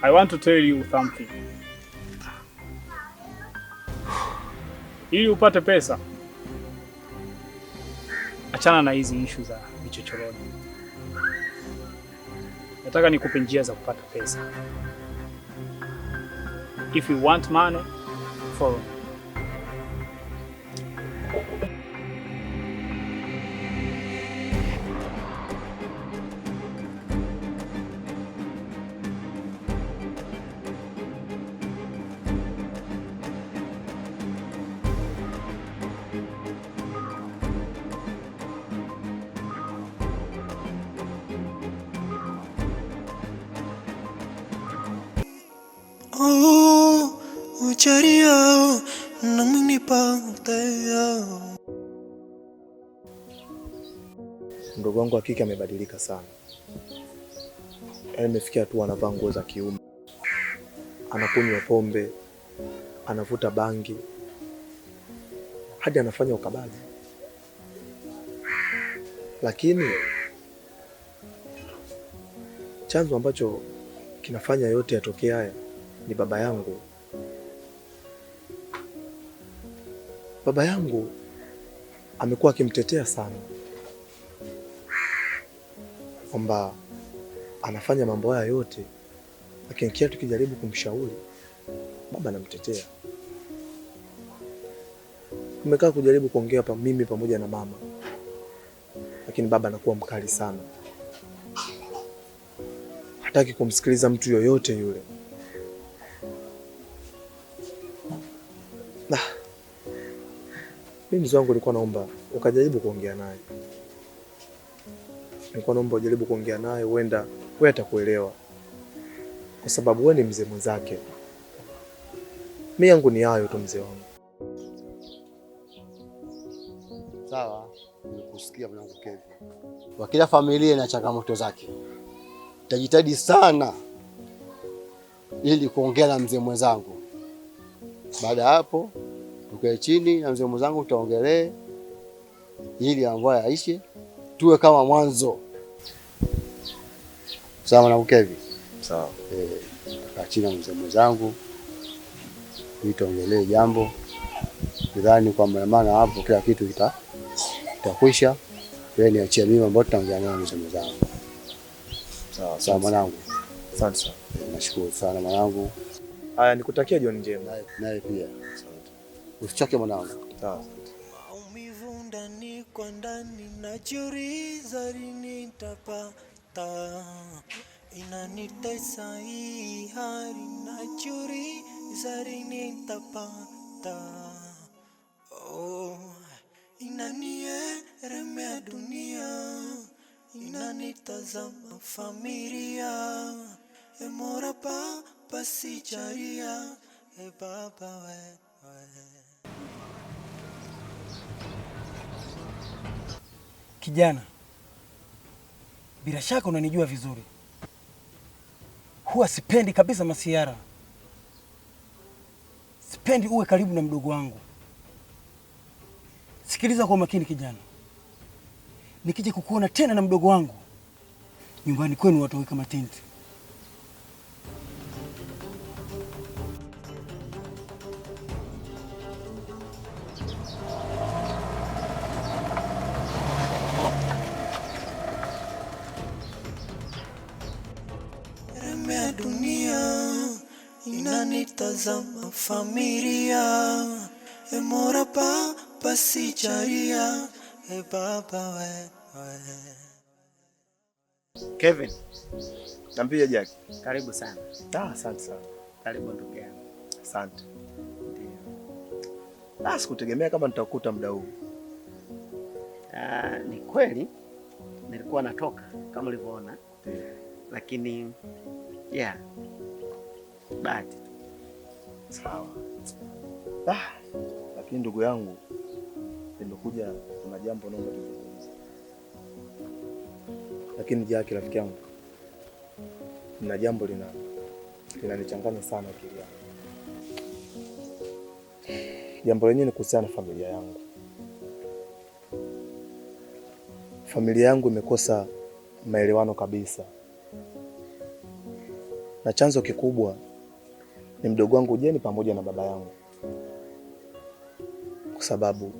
I want to tell you something. Ili upate pesa, achana na hizi issue za vichochoroni. Nataka nikupe njia za kupata pesa. If you want money, follow me. Ucharia namnipa utaya. Mdogo wangu hakika amebadilika sana. Amefikia tu anavaa nguo za kiume, anakunywa pombe, anavuta bangi, hadi anafanya ukabaji. Lakini chanzo ambacho kinafanya yote yatokee haya ni baba yangu. Baba yangu amekuwa akimtetea sana kwamba anafanya mambo haya yote, lakini kila tukijaribu kumshauri baba anamtetea. Tumekaa kujaribu kuongea hapa mimi pamoja na mama, lakini baba anakuwa mkali sana, hataki kumsikiliza mtu yoyote yule. Mimi mzee wangu nilikuwa naomba ukajaribu kuongea naye. Nilikuwa naomba ujaribu kuongea naye, huenda wewe atakuelewa. Kwa sababu wewe ni mzee mwenzake. Mimi yangu ni hayo tu mzee wangu. Sawa, nimekusikia mwanangu Kevin. Kwa kila familia ina changamoto zake. Nitajitahidi sana ili kuongea na mzee mwenzangu. Baada hapo tukae chini na mzee mwenzangu tutaongelee ili ambayo yaishe tuwe kama mwanzo. Sawa na Kevin? Sawa. Tukae chini na mzee mwenzangu tutaongelee jambo. Nadhani kwa maana hapo kila kitu kitakwisha. Wewe niachie mimi ambapo tutaongea na mzee mwenzangu. Sawa, sawa mwanangu. Asante sana. Nashukuru sana mwanangu. Haya, nikutakia jioni njema. Naye pia. Usichoke mwanangu. Sawa. Maumivu ndani kwa ndani, najiuliza lini nitapata. Inanitesa hii hali, najiuliza lini nitapata. Inanieremea dunia, inanitazama familia. Mola Baba sijalia, Baba wewe. Kijana, bila shaka unanijua vizuri. Huwa sipendi kabisa masiara. Sipendi uwe karibu na mdogo wangu. Sikiliza kwa makini kijana. Nikija kukuona tena na mdogo wangu, nyumbani kwenu wataweka matenti. Dunia inanitazama familia. Mola Baba sijalia, Baba wewe. Kevin, naambia Jack. Karibu sana. Asante sana. Karibu ndugu yangu. Asante. Ndio. Sikutegemea kama nitakukuta muda huu. Ni kweli nilikuwa natoka kama ulivyoona, lakini bahati. Sawa. Lakini ndugu yangu, nimekuja kuna jambo naomba tuzungumze. Lakini Jaki rafiki yangu, kuna jambo linanichanganya sana akili yangu. Jambo lenyewe ni kuhusiana na familia yangu. Familia yangu imekosa maelewano kabisa, na chanzo kikubwa ni mdogo wangu Jeni pamoja na baba yangu, kwa sababu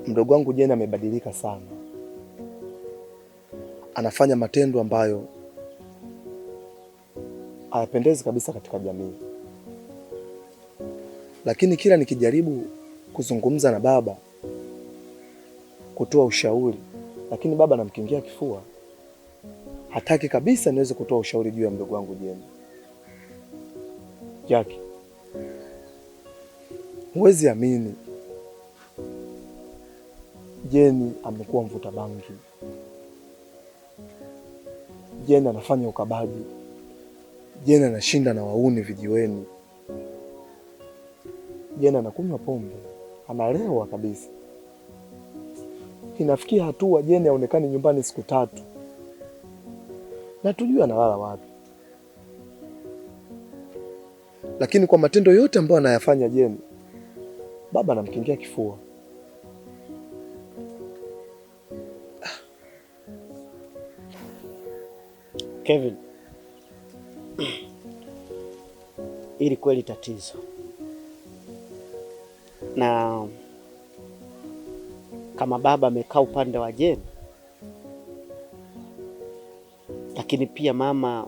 mdogo wangu Jeni amebadilika sana. Anafanya matendo ambayo hayapendezi kabisa katika jamii, lakini kila nikijaribu kuzungumza na baba, kutoa ushauri, lakini baba anamkingia kifua. Hataki kabisa niweze kutoa ushauri juu ya mdogo wangu Jeni. Jaki, huwezi amini, Jeni amekuwa mvuta bangi. Jeni anafanya ukabaji. Jeni anashinda na wauni vijiweni. Jeni anakunywa pombe, analewa kabisa. Inafikia hatua Jeni haonekani nyumbani siku 3. Na tujue analala wapi. Lakini kwa matendo yote ambayo anayafanya Jeni, baba anamkingia kifua. Kevin, ili kweli tatizo, na kama baba amekaa upande wa Jeni, lakini pia mama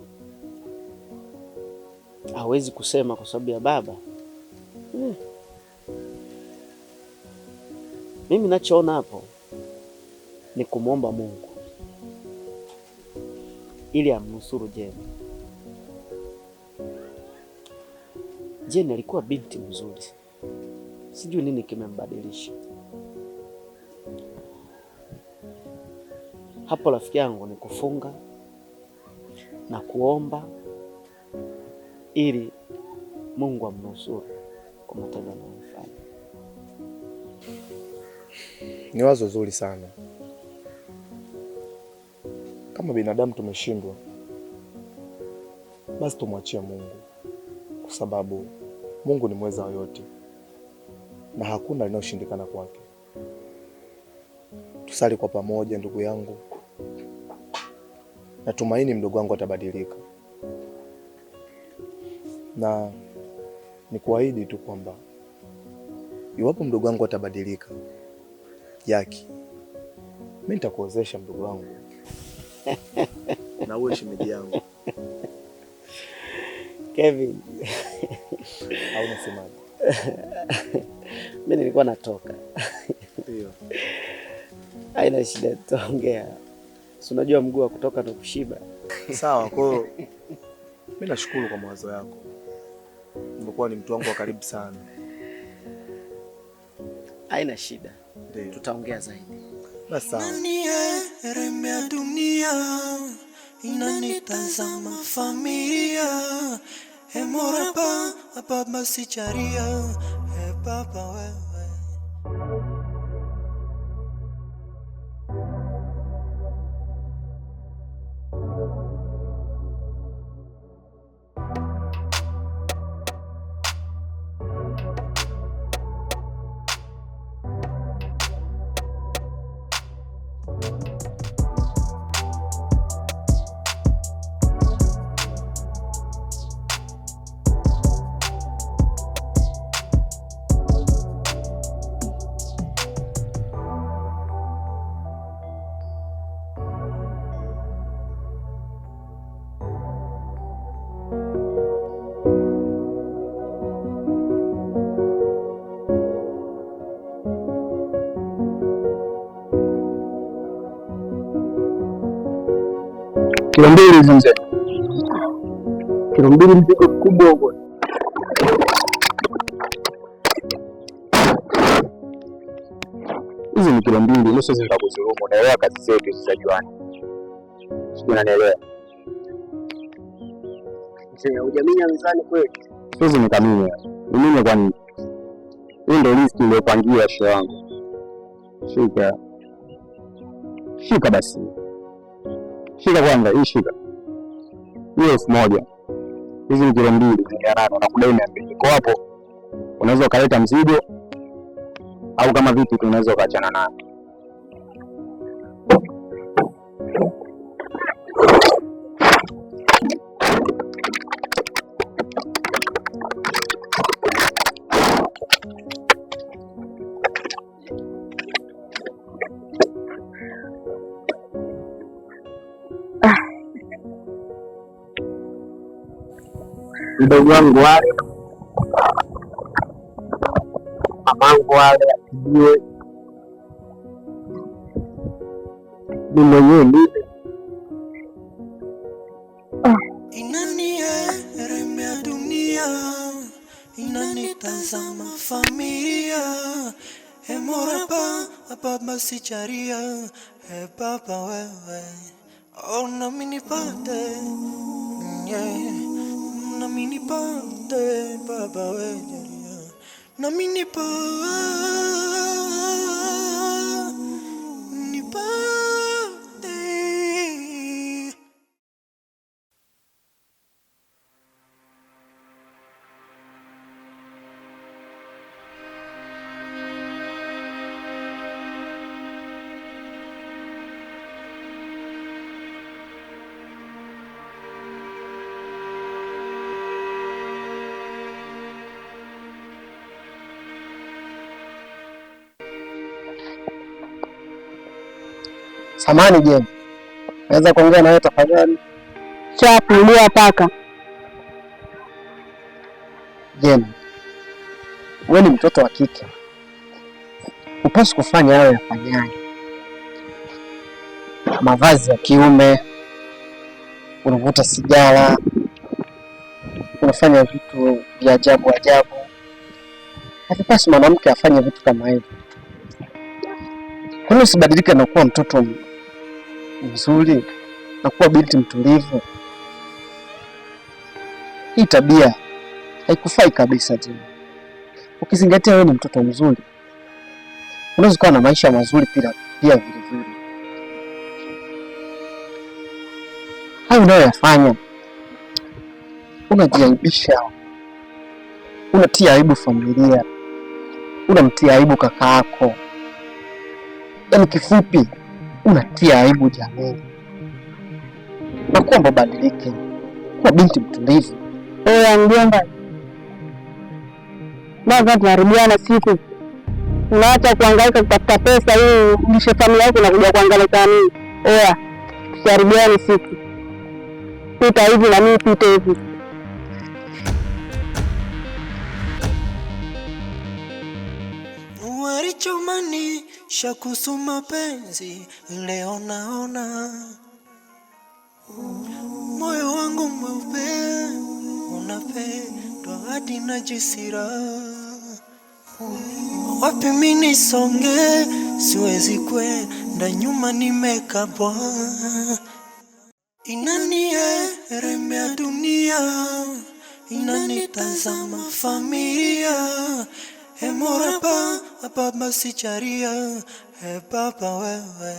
hawezi kusema kwa sababu ya baba. Mimi nachoona hapo ni kumwomba Mungu ili amnusuru Jeni. Jeni alikuwa binti mzuri, sijui nini kimembadilisha. Hapo rafiki yangu ni kufunga na kuomba ili Mungu amnusuru kwa matendo anayofanya. Ni wazo zuri sana. Kama binadamu tumeshindwa, basi tumwachie Mungu, kwa sababu Mungu ni mweza wa yote na hakuna linaloshindikana kwake. Tusali kwa pamoja ndugu yangu. Natumaini mdogo wangu atabadilika, na nikuahidi tu kwamba iwapo mdogo wangu atabadilika, Jaki, mimi nitakuozesha mdogo wangu. Na uwe shemeji yangu. Kevin, au unasemaje? Mimi nilikuwa natoka. Ndio. Haina shida, tutaongea. Si unajua mguu wa kutoka na kushiba. Sawa, kwa hiyo mimi nashukuru kwa mawazo yako. Umekuwa ni mtu wangu wa karibu sana. Haina shida. Ndio. Tutaongea zaidi. Basi sawa. Remea dunia inanitazama familia. Morapa baba sicharia. Baba wewe. Kilo 2 mzee. Kilo 2 mzigo mkubwa huo. Hizi ni kilo 2, nusu zitakudhulumu. Unaelewa kazi zetu hizi za juani. Sio, unanielewa? Sasa hujaminya mizani kweli? Siwezi nikaminya. Mimi kwa nini? Hii ndio list niliyopangia show yangu. Shika. Shika basi. Shika kwanza, hii shika. Hii 1000. Hizi ni kilo 2 zingiana na kudai 200. Kwa hapo unaweza ukaleta mzigo au kama vipi tunaweza ukaachana nayo. Ndugu wangu wale, mamangu wale, ajue ni mwenyewe mimi. Inanieremea dunia, inanitazama familia. Moraba, baba sijaria, baba wewe. Oh, nami nipate, nami nipate, baba wewe. Nami nipate. Samani je, naweza kuongea na wewe tafadhali? Chapu ndio paka. Jeni, wewe ni mtoto wa kike, upaswi kufanya hayo yafanyayo. Mavazi ya kiume, unavuta sigara, unafanya vitu vya ajabu ajabu. Hakupaswi mwanamke afanye vitu kama hivyo. Kwa nini usibadilike na kuwa mtoto mzuri na kuwa binti mtulivu? Hii tabia haikufai kabisa tena. Ukizingatia wewe ni mtoto mzuri, unaweza kuwa na maisha mazuri pia vile vile. Hayo unayoyafanya unajiaibisha, unatia aibu familia, unamtia aibu kaka yako. Yaani kifupi unatia aibu jamii. Na kuomba badilike, kuwa binti mtulivu. Oya mjomba, baba tunaharibiana siku. Unaacha kuhangaika kutafuta pesa ili ulishe familia yako na kuja kuhangaika nini? Oya, tusiharibiane siku. Pita hivi na mimi pite hivi. Walichomani shakusuma penzi, leo naona moyo wangu mweupe unapendwa hadi najisira. Wapi mimi nisonge, siwezi kwenda nyuma, nimekabwa. Inanieremea dunia, inanitazama familia. Moraba, baba sijaria, baba wewe.